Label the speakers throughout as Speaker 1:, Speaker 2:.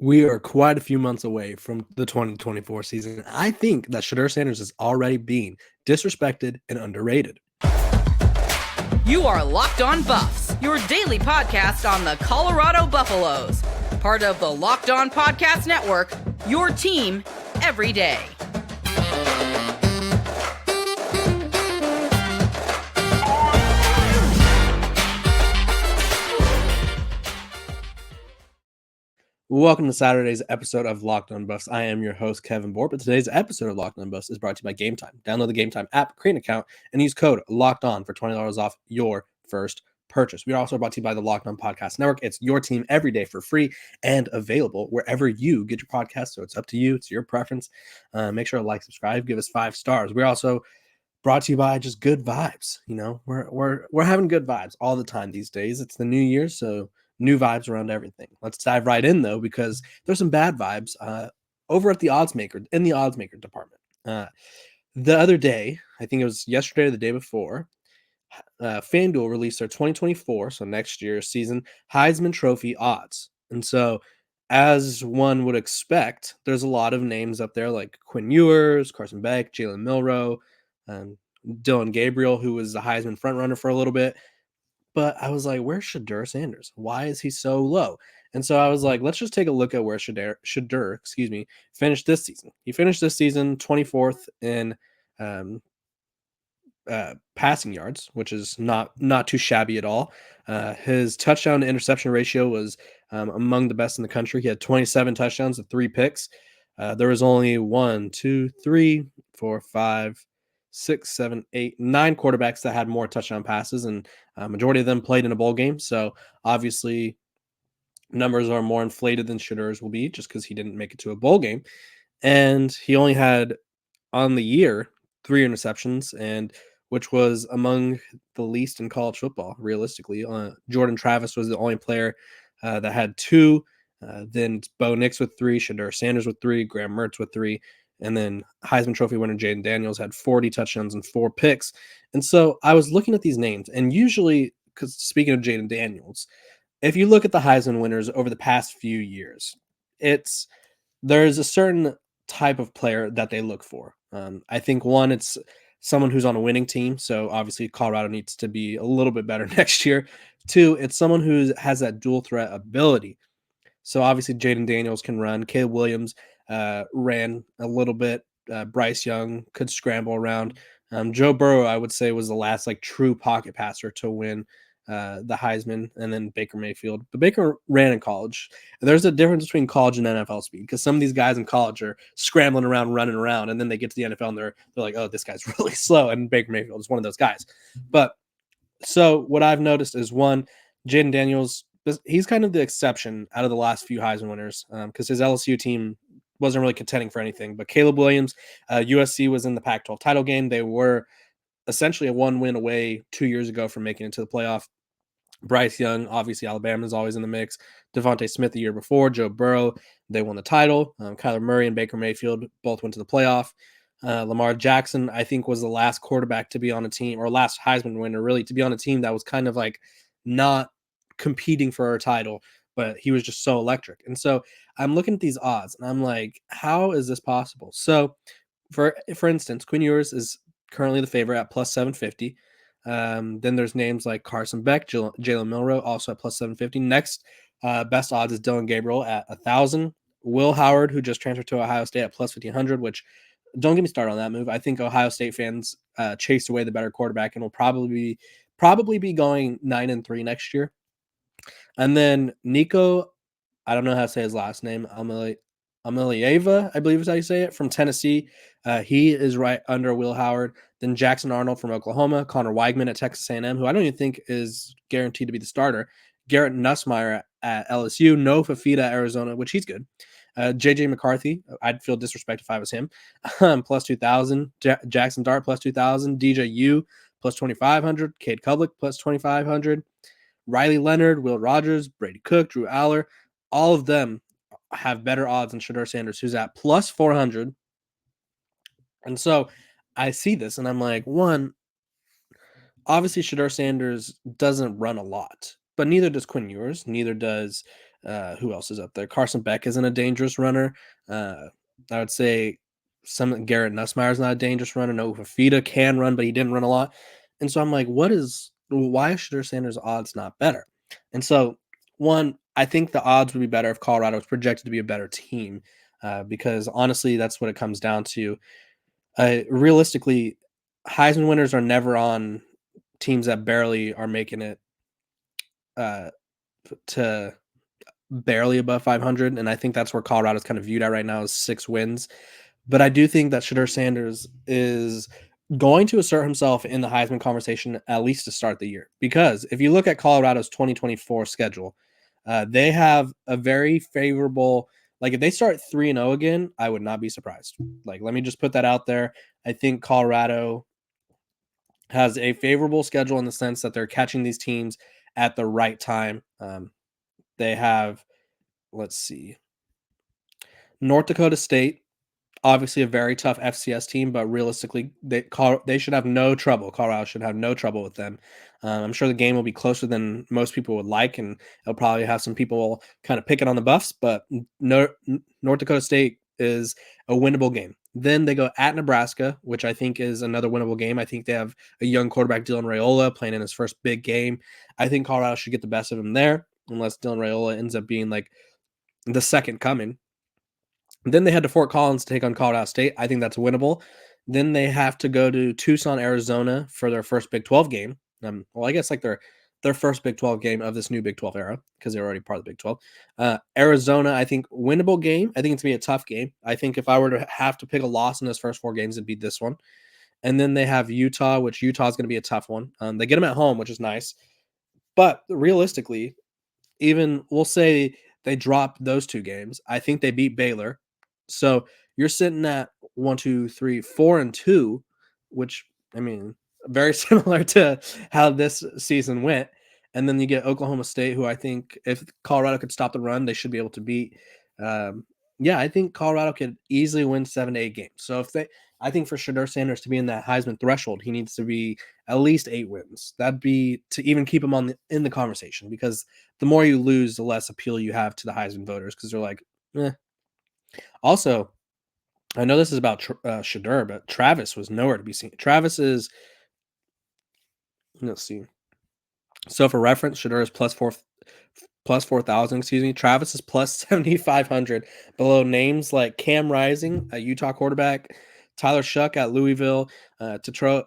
Speaker 1: We are quite a few months away from the 2024 season. I think that Shedeur Sanders is already being disrespected and underrated.
Speaker 2: You are Locked On Buffs, your daily podcast on the Colorado Buffaloes. Part of the Locked On Podcast Network, your team every day.
Speaker 1: Welcome to Saturday's episode of Locked On Buffs. I am your host, Kevin Bohr, but today's episode of Locked On Buffs is brought to you by Game Time. Download the Game Time app, create an account, and use code Locked On for $20 off your first purchase. We are also brought to you by the Locked On Podcast Network. It's your team every day for free and available wherever you get your podcast. So it's up to you. It's your preference. Make sure to like, subscribe, give us 5 stars. We're also brought to you by just good vibes. You know, we're having good vibes all the time these days. It's the new year, so new vibes around everything. Let's dive right in though, because there's some bad vibes over at the odds maker department. The other day, I think it was yesterday or the day before, FanDuel released their 2024, so next year's season, Heisman Trophy odds. And so, as one would expect, there's a lot of names up there like Quinn Ewers, Carson Beck, Jalen Milroe, Dylan Gabriel, who was the Heisman frontrunner for a little bit. But I was like, where's Shedeur Sanders? Why is he so low? And so I was like, let's just take a look at where Shedeur, finished this season. He finished this season 24th in passing yards, which is not too shabby at all. His touchdown to interception ratio was among the best in the country. He had 27 touchdowns and 3 picks. There was only 1, 2, 3, 4, 5, 6, 7, 8, 9 quarterbacks that had more touchdown passes, and majority of them played in a bowl game. So obviously numbers are more inflated than Shedeur's will be just because he didn't make it to a bowl game. And he only had on the year 3 interceptions, and which was among the least in college football, realistically. Jordan Travis was the only player that had 2. Then Bo Nix with 3, Shedeur Sanders with 3, Graham Mertz with 3, and then Heisman Trophy winner Jaden Daniels had 40 touchdowns and 4 picks. And so I was looking at these names, and usually, because speaking of Jaden Daniels, if you look at the Heisman winners over the past few years, there's a certain type of player that they look for. I think one, it's someone who's on a winning team. So obviously Colorado needs to be a little bit better next year. 2, it's someone who has that dual threat ability. So obviously Jaden Daniels can run. Caleb Williams ran a little bit. Bryce Young could scramble around. Joe Burrow, I would say, was the last like true pocket passer to win the Heisman, and then Baker Mayfield. But Baker ran in college. There's a difference between college and NFL speed, because some of these guys in college are scrambling around, running around, and then they get to the NFL and they're like, oh, this guy's really slow. And Baker Mayfield is one of those guys. But so what I've noticed is, one, Jaden Daniels, he's kind of the exception out of the last few Heisman winners, because his LSU team wasn't really contending for anything. But Caleb Williams, USC was in the Pac-12 title game. They were essentially a 1 win away 2 years ago from making it to the playoff. Bryce Young, obviously Alabama is always in the mix. Devontae Smith the year before, Joe Burrow, they won the title. Kyler Murray and Baker Mayfield both went to the playoff. Lamar Jackson, I think, was the last quarterback to be on a team, or last Heisman winner, really, to be on a team that was kind of like not competing for a title, but he was just so electric. And so I'm looking at these odds, and I'm like, how is this possible? So, for instance, Quinn Ewers is currently the favorite at plus 750. Then there's names like Carson Beck, Jalen Milroe, also at plus 750. Next, best odds is Dylan Gabriel at 1,000. Will Howard, who just transferred to Ohio State, at plus 1,500, which, don't get me started on that move. I think Ohio State fans chased away the better quarterback and will probably be going 9-3 next year. And then Nico, I don't know how to say his last name, Amelieva, I believe is how you say it, from Tennessee. He is right under Will Howard. Then Jackson Arnold from Oklahoma, Connor Weigman at Texas A&M, who I don't even think is guaranteed to be the starter. Garrett Nussmeier at LSU, Noah Fafita at Arizona, which he's good. JJ McCarthy, I'd feel disrespected if I was him, plus 2,000. Jackson Dart plus 2,000. DJU plus 2,500. Cade Kublik plus 2,500. Riley Leonard, Will Rogers, Brady Cook, Drew Aller, all of them have better odds than Shedeur Sanders, who's at plus 400. And so I see this and I'm like, one, obviously Shedeur Sanders doesn't run a lot, but neither does Quinn Ewers, neither does Who else is up there? Carson Beck isn't a dangerous runner. I would say Garrett Nussmeier is not a dangerous runner. No, Fafita can run, but he didn't run a lot. And so I'm like, why is Shedeur Sanders' odds not better? And so, one, I think the odds would be better if Colorado was projected to be a better team, because honestly, that's what it comes down to. Realistically, Heisman winners are never on teams that barely are making it to barely above 500, and I think that's where Colorado's kind of viewed at right now is 6 wins. But I do think that Shedeur Sanders is going to assert himself in the Heisman conversation at least to start the year. Because if you look at Colorado's 2024 schedule, they have a very favorable. Like if they start 3-0 again, I would not be surprised. Like let me just put that out there. I think Colorado has a favorable schedule in the sense that they're catching these teams at the right time. They have, let's see, North Dakota State, obviously a very tough FCS team, but realistically, they should have no trouble. Colorado should have no trouble with them. I'm sure the game will be closer than most people would like, and it'll probably have some people kind of picking on the Buffs, but North Dakota State is a winnable game. Then they go at Nebraska, which I think is another winnable game. I think they have a young quarterback, Dylan Raiola, playing in his first big game. I think Colorado should get the best of him there, unless Dylan Raiola ends up being like the second coming. Then they head to Fort Collins to take on Colorado State. I think that's winnable. Then they have to go to Tucson, Arizona for their first Big 12 game. Well, I guess like their first Big 12 game of this new Big 12 era because they're already part of the Big 12. Arizona, I think winnable game. I think it's going to be a tough game. I think if I were to have to pick a loss in those first 4 games, it'd be this one. And then they have Utah, which Utah is going to be a tough one. They get them at home, which is nice. But realistically, even we'll say they drop those 2 games. I think they beat Baylor. So you're sitting at 1, 2, 3, 4, and 2, which I mean, very similar to how this season went. And then you get Oklahoma State, who I think if Colorado could stop the run, they should be able to beat. I think Colorado could easily win 7 to 8 games. So I think for Shedeur Sanders to be in that Heisman threshold, he needs to be at least 8 wins. That'd be to even keep him in the conversation, because the more you lose, the less appeal you have to the Heisman voters, because they're like, eh. Also, I know this is about Shedeur, but Travis was nowhere to be seen. Travis is, let's see. So for reference, Shedeur is plus 4,000. Excuse me. Travis is plus 7,500. Below names like Cam Rising, a Utah quarterback, Tyler Shuck at Louisville, Teteroa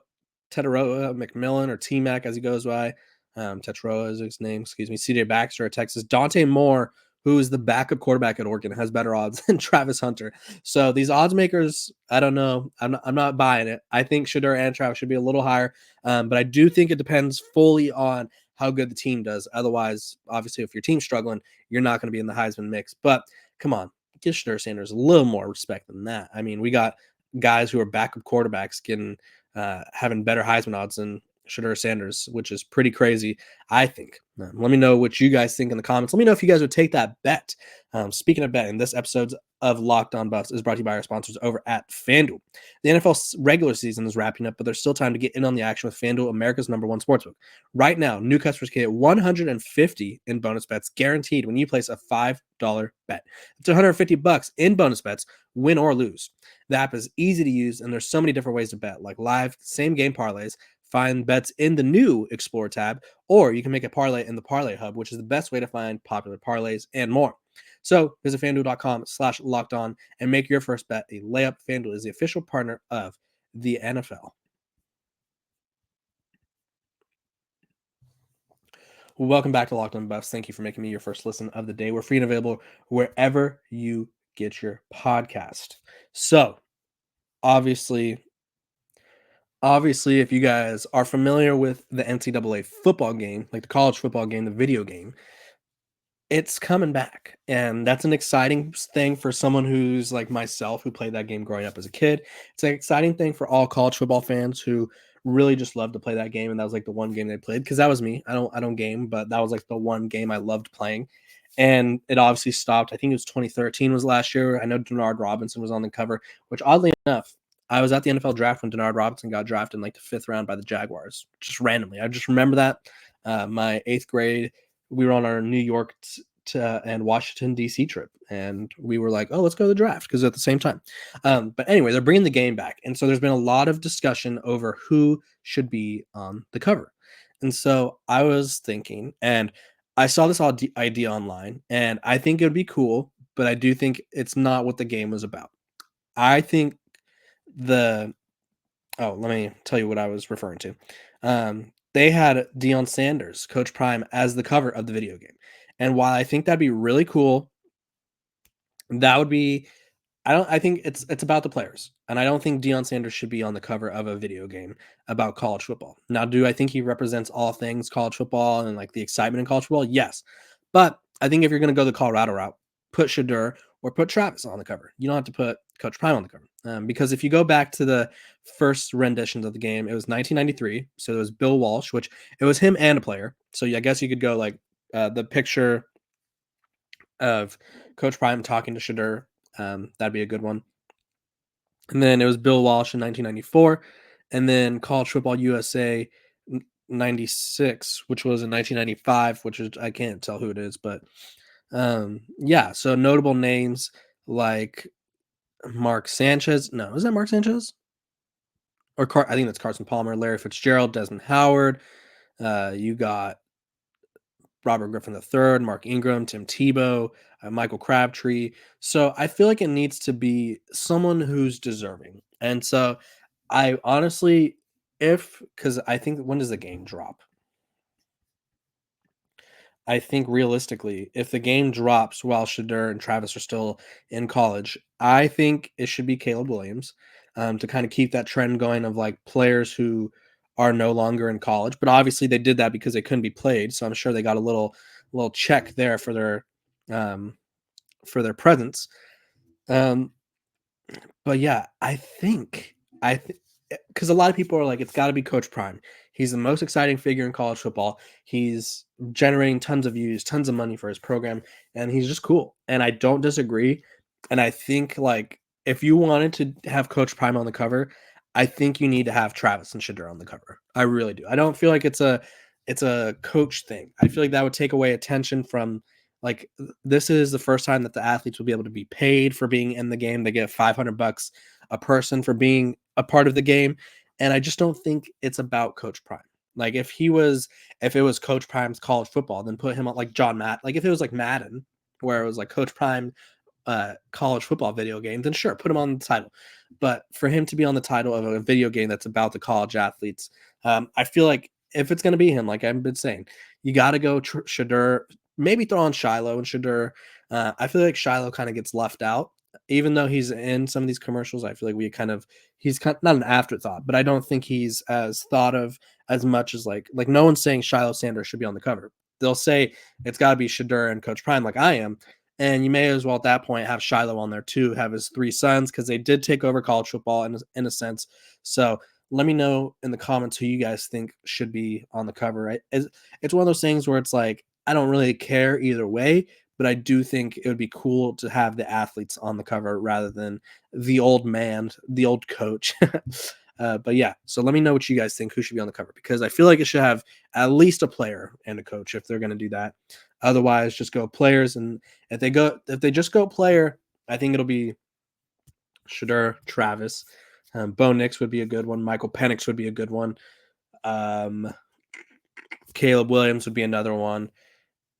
Speaker 1: McMillan, or T-Mac as he goes by. Teteroa is his name. Excuse me. CJ Baxter at Texas. Dante Moore, who is the backup quarterback at Oregon, has better odds than Travis Hunter. So these odds makers, I don't know. I'm not buying it. I think Shedeur and Travis should be a little higher, but I do think it depends fully on how good the team does. Otherwise, obviously, if your team's struggling, you're not going to be in the Heisman mix. But come on, give Shedeur Sanders a little more respect than that. I mean, we got guys who are backup quarterbacks having better Heisman odds than Shedeur Sanders, which is pretty crazy, I think. Let me know what you guys think in the comments. Let me know if you guys would take that bet. Speaking of betting, this episode of Locked On Buffs is brought to you by our sponsors over at FanDuel. The NFL regular season is wrapping up, but there's still time to get in on the action with FanDuel, America's #1 sportsbook. Right now, new customers can get $150 in bonus bets guaranteed when you place a $5 bet. It's $150 in bonus bets, win or lose. The app is easy to use, and there's so many different ways to bet, like live same-game parlays. Find bets in the new Explore tab, or you can make a parlay in the Parlay Hub, which is the best way to find popular parlays and more. So visit FanDuel.com/lockedon and make your first bet a layup. FanDuel is the official partner of the NFL. Welcome back to Locked On Buffs. Thank you for making me your first listen of the day. We're free and available wherever you get your podcast. So, obviously, if you guys are familiar with the NCAA football game, like the college football game, the video game, it's coming back. And that's an exciting thing for someone who's like myself, who played that game growing up as a kid. It's an exciting thing for all college football fans who really just love to play that game. And that was like the one game they played, because that was me. I don't game, but that was like the one game I loved playing. And it obviously stopped. I think it was 2013 was last year. I know Denard Robinson was on the cover, which oddly enough, I was at the NFL draft when Denard Robinson got drafted in like the 5th round by the Jaguars, just randomly. I just remember that. My 8th grade, we were on our New York and Washington D.C. trip, and we were like, oh, let's go to the draft because at the same time. But anyway, they're bringing the game back, and so there's been a lot of discussion over who should be on the cover. And so I was thinking, and I saw this idea online, and I think it would be cool, but I do think it's not what the game was about. I think the let me tell you what I was referring to. They had Deion Sanders, Coach Prime, as the cover of the video game. And while I think that'd be really cool, that would be I think it's about the players. And I don't think Deion Sanders should be on the cover of a video game about college football. Now, do I think he represents all things college football and like the excitement in college football? Yes. But I think if you're going to go the Colorado route, put Shedeur or put Travis on the cover. You don't have to put Coach Prime on the cover. Because if you go back to the first renditions of the game, it was 1993. So it was Bill Walsh, which it was him and a player. So I guess you could go like the picture of Coach Prime talking to Shedeur. That'd be a good one. And then it was Bill Walsh in 1994, and then College Football USA 96, which was in 1995, which is I can't tell who it is, but yeah. So notable names like Mark Sanchez. No, is that Mark Sanchez? Or I think that's Carson Palmer, Larry Fitzgerald, Desmond Howard. You got Robert Griffin III, Mark Ingram, Tim Tebow, Michael Crabtree. So I feel like it needs to be someone who's deserving. And so I honestly, because I think when does the game drop? I think realistically, if the game drops while Shedeur and Travis are still in college, I think it should be Caleb Williams to kind of keep that trend going of like players who are no longer in college. But obviously, they did that because they couldn't be played, so I'm sure they got a little check there for their presence. But yeah, I think because a lot of people are like, it's got to be Coach Prime. He's the most exciting figure in college football. He's generating tons of views, tons of money for his program, and he's just cool. And I don't disagree. And I think like if you wanted to have Coach Prime on the cover, I think you need to have Travis and Shedeur on the cover. I really do. I don't feel like it's a coach thing. I feel like that would take away attention from like this is the first time that the athletes will be able to be paid for being in the game. They get $500 a person for being a part of the game. And I just don't think it's about Coach Prime. Like if it was Coach Prime's college football, then put him on like John Matt. Like if it was like Madden, where it was like Coach Prime college football video game, then sure, put him on the title. But for him to be on the title of a video game that's about the college athletes, I feel like if it's going to be him, like I've been saying, you got to go Shedeur, maybe throw on Shiloh and Shedeur. I feel like Shiloh kind of gets left out even though he's in some of these commercials. I feel like he's kind of not an afterthought, but I don't think he's as thought of as much as like no one's saying Shedeur Sanders should be on the cover. They'll say it's got to be Shedeur and Coach Prime, like I am, and you may as well at that point have Shiloh on there too, have his three sons because they did take over college football in a sense. So let me know in the comments who you guys think should be on the cover. Right? It's one of those things where it's like I don't really care either way, but I do think it would be cool to have the athletes on the cover rather than the old man, the old coach. But yeah, so let me know what you guys think who should be on the cover because I feel like it should have at least a player and a coach if they're going to do that. Otherwise, just go players, and if they just go player, I think it'll be Shedeur, Travis, Bo Nix would be a good one. Michael Penix would be a good one. Caleb Williams would be another one.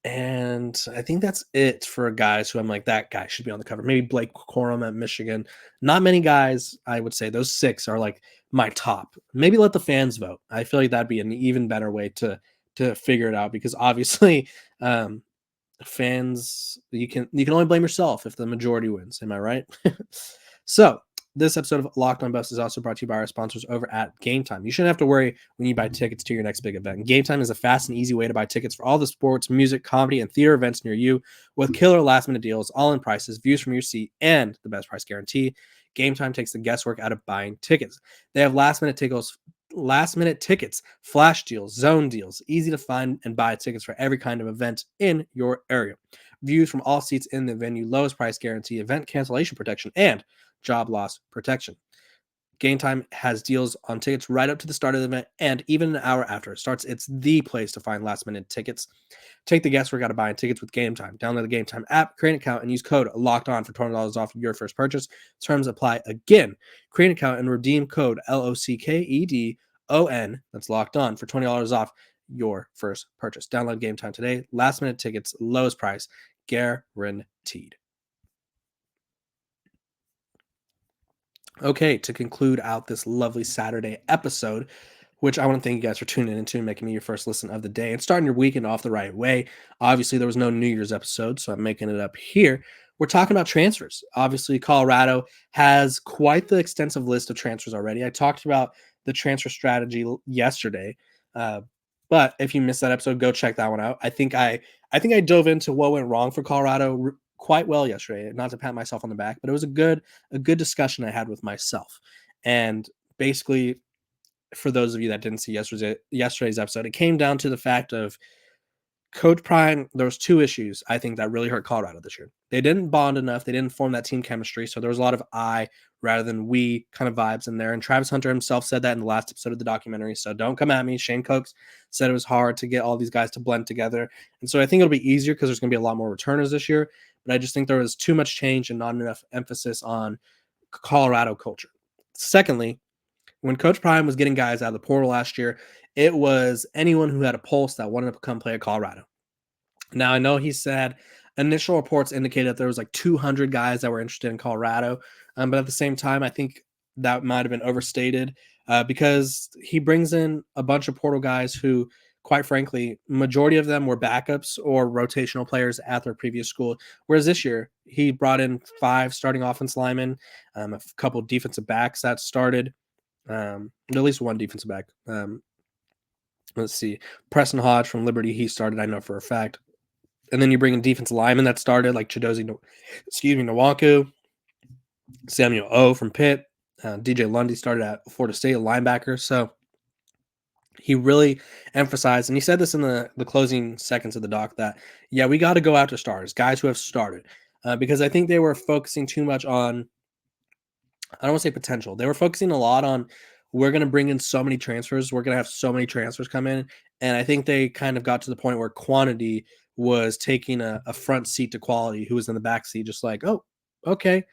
Speaker 1: And I think that's it for guys who I'm like, that guy should be on the cover. Maybe Blake Corum at Michigan. Not many guys, I would say. Those 6 are like my top. Maybe let the fans vote. I feel like that'd be an even better way to figure it out because obviously fans, you can only blame yourself if the majority wins. Am I right? So this episode of Locked On Buffs is also brought to you by our sponsors over at Game Time. You shouldn't have to worry when you buy tickets to your next big event. Game Time is a fast and easy way to buy tickets for all the sports, music, comedy, and theater events near you with killer last-minute deals, all-in prices, views from your seat, and the best price guarantee. Game Time takes the guesswork out of buying tickets. They have last-minute tickets, flash deals, zone deals, easy to find and buy tickets for every kind of event in your area. Views from all seats in the venue, lowest price guarantee, event cancellation protection, and job loss protection. Game Time has deals on tickets right up to the start of the event and even an hour after it starts. It's the place to find last-minute tickets. Take the guesswork out of buying tickets with Game Time. Download the Game Time app, create an account, and use code LOCKEDON for $20 off your first purchase. Terms apply again. Create an account and redeem code LOCKEDON, that's locked on, for $20 off your first purchase. Download Game Time today. Last-minute tickets, lowest price, guaranteed. Okay, to conclude out this lovely Saturday episode, which I want to thank you guys for tuning into and making me your first listen of the day and starting your weekend off the right way. Obviously, there was no New Year's episode, so I'm making it up here. We're talking about transfers. Obviously, Colorado has quite the extensive list of transfers already. I talked about the transfer strategy yesterday, but if you missed that episode, go check that one out. I think I dove into what went wrong for Colorado quite well yesterday. Not to pat myself on the back, but it was a good discussion I had with myself. And basically, for those of you that didn't see yesterday's episode, it came down to the fact of Coach Prime. There was two issues I think that really hurt Colorado this year. They didn't bond enough. They didn't form that team chemistry. So there was a lot of I rather than we kind of vibes in there. And Travis Hunter himself said that in the last episode of the documentary. So don't come at me. Shane Cokes said it was hard to get all these guys to blend together. And so I think it'll be easier because there's going to be a lot more returners this year. But I just think there was too much change and not enough emphasis on Colorado culture. Secondly, when Coach Prime was getting guys out of the portal last year, it was anyone who had a pulse that wanted to come play at Colorado. Now, I know he said initial reports indicated that there was like 200 guys that were interested in Colorado. But at the same time, I think that might have been overstated because he brings in a bunch of portal guys who, quite frankly, majority of them were backups or rotational players at their previous school. Whereas this year, he brought in 5 starting offense linemen, a couple of defensive backs that started, at least one defensive back. Let's see, Preston Hodge from Liberty, he started, I know for a fact. And then you bring in defensive linemen that started, like Nwankwu, Samuel O from Pitt, DJ Lundy started at Florida State, a linebacker. So he really emphasized, and he said this in the closing seconds of the doc, that, yeah, we got to go after starters, guys who have started, because I think they were focusing too much on, I don't want to say potential. They were focusing a lot on, we're going to bring in so many transfers. We're going to have so many transfers come in. And I think they kind of got to the point where quantity was taking a front seat to quality, who was in the back seat, just like, oh, okay.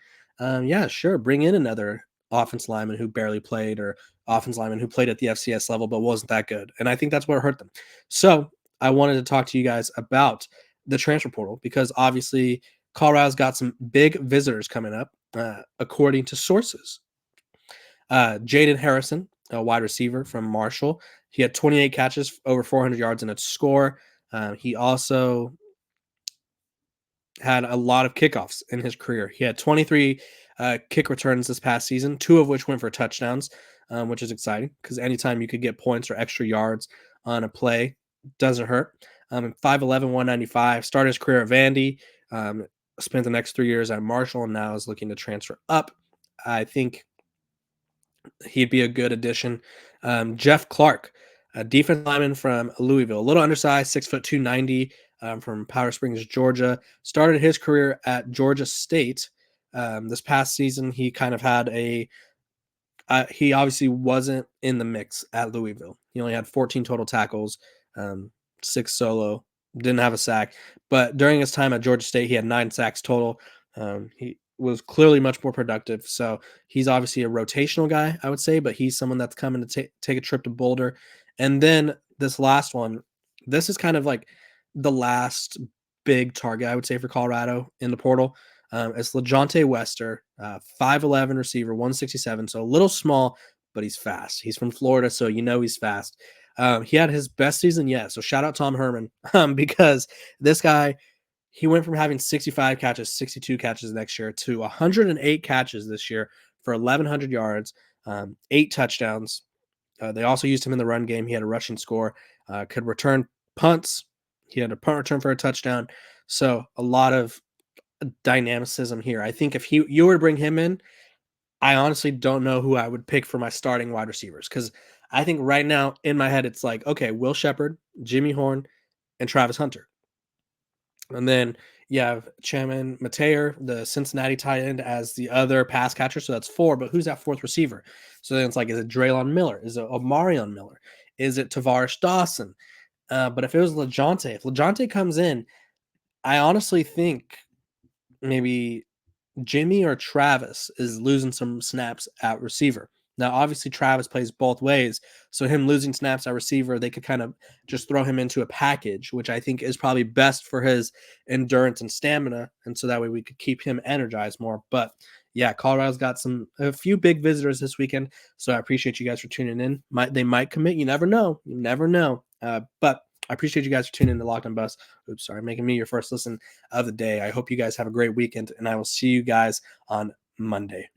Speaker 1: Yeah, sure. Bring in another offense lineman who barely played, or offense lineman who played at the FCS level but wasn't that good. And I think that's what hurt them. So I wanted to talk to you guys about the transfer portal because obviously Colorado's got some big visitors coming up, according to sources. Jaden Harrison, a wide receiver from Marshall. He had 28 catches, over 400 yards and a score. He also had a lot of kickoffs in his career. He had 23 kick returns this past season, 2 of which went for touchdowns, which is exciting because anytime you could get points or extra yards on a play doesn't hurt. 5'11", 195, started his career at Vandy, spent the next 3 years at Marshall, and now is looking to transfer up. I think he'd be a good addition. Jeff Clark, a defensive lineman from Louisville, a little undersized, 6'2", 290, from Powder Springs, Georgia. Started his career at Georgia State. This past season, he kind of had he obviously wasn't in the mix at Louisville. He only had 14 total tackles, 6 solo, didn't have a sack. But during his time at Georgia State, he had 9 sacks total. He was clearly much more productive. So he's obviously a rotational guy, I would say, but he's someone that's coming to take a trip to Boulder. And then this last one, this is kind of like the last big target, I would say, for Colorado in the portal. It's LeJontay Wester, 5'11" receiver, 167. So a little small, but he's fast. He's from Florida, so you know he's fast. He had his best season yet. So shout out Tom Herman, because this guy, he went from having 65 catches, 62 catches next year to 108 catches this year for 1,100 yards, 8 touchdowns. They also used him in the run game. He had a rushing score, could return punts. He had a punt return for a touchdown. So a lot of dynamicism here. I think if you were to bring him in, I honestly don't know who I would pick for my starting wide receivers, because I think right now in my head it's like, okay, Will Shepherd, Jimmy Horn, and Travis Hunter. And then You have Chairman Mateer, the Cincinnati tight end, as the other pass catcher. So that's 4. But who's that 4th receiver? So then it's like, is it Draylon Miller? Is it Omarion Miller? Is it Tavares Dawson? But if it was LeJounte, if LeJounte comes in, I honestly think maybe Jimmy or Travis is losing some snaps at receiver. Now, obviously, Travis plays both ways. So him losing snaps at receiver, they could kind of just throw him into a package, which I think is probably best for his endurance and stamina. And so that way we could keep him energized more. But yeah, Colorado's got a few big visitors this weekend. So I appreciate you guys for tuning in. They might commit. You never know. You never know. But I appreciate you guys for tuning in to Locked On Buffs. Oops, sorry, making me your first listen of the day. I hope you guys have a great weekend, and I will see you guys on Monday.